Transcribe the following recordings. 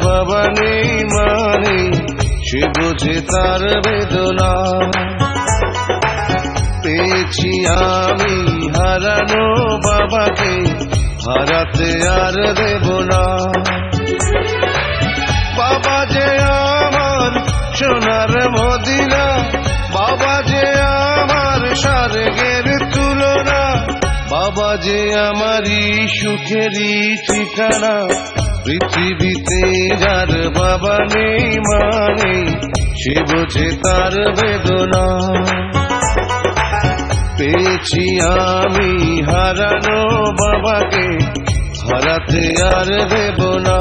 বাবা নেই মানে সে বোঝে তার বেদনা। পেয়েছি আমি হারানো বাবাকে, হারাতে আর দেব না। বাবা যে আমার সোনার মদিনা, বাবা যে আমার স্বর্গের তুলনা, বাবা যে আমারই সুখেরই ঠিকানা। পৃথিবীতে যার বাবা নেই মানে সে বোঝে তার বেদনা। পেয়েছি আমি হারানো বাবাকে, হারাতে আর দেব না।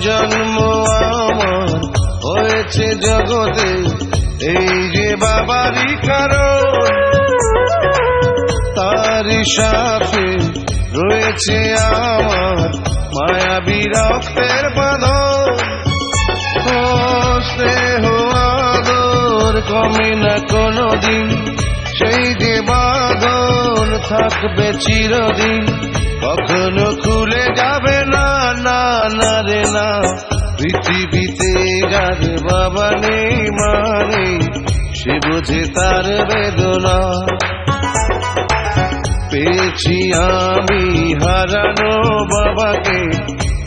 জন্ম আমার হয়েছে জগতে এই যে বাবারই কারণ, তারই সাথে রয়েছে আমার মায়াবী রক্তের বাঁধন। ও স্নেহ আদর কমে না কোনোদিন, সেই যে বাঁধন থাকবে চিরদিন, কখনো খুলে যাবে না, না না রে না। পৃথিবীতে যার বাবা নেই মানে সে বোঝে তার বেদনা। পেয়েছি আমি হারানো বাবাকে,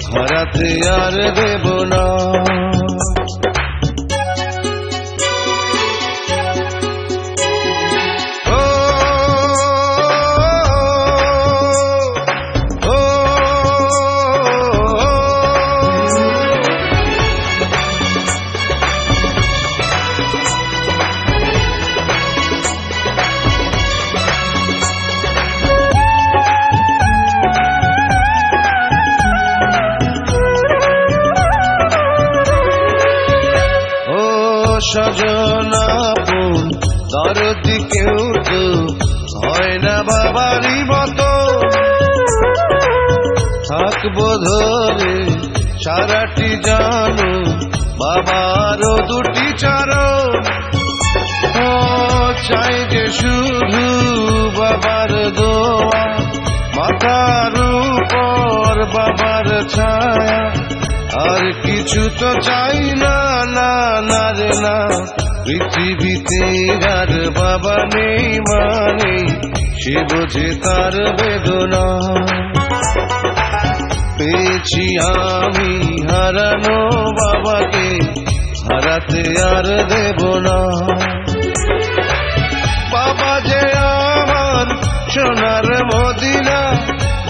হারাতে আর দেব না। সজনাপন দরদি কেউ তো হয় না বাবারই মতো, থাকবো ধরে সারাটি জানো বাবারও দুটি চরণ। ও চাই যে শুধু বাবার দোয়া, মাথার উপর বাবার ছায়া, আর কিছু তো চাই না, না না রে না। পৃথিবীতে যার বাবা নেই মানে সে বোঝে তার বেদনা। পেয়েছি আমি হারানো বাবাকে, হারাতে আর দেব না। বাবা যে আমার সোনার মদিনা,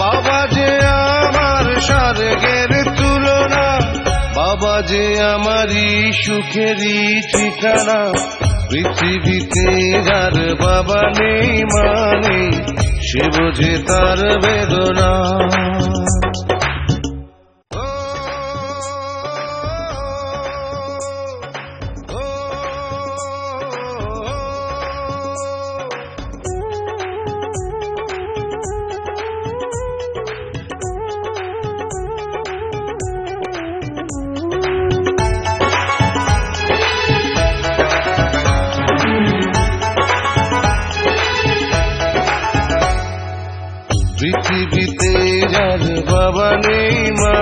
বাবা যে আমার স্বর্গের তুলনা, বাবা যে আমারই সুখেরই ঠিকানা। পৃথিবীতে যার বাবা নেই মানে সে বোঝে তার বেদনা। পৃথিবীতে যার বাবা নেই মা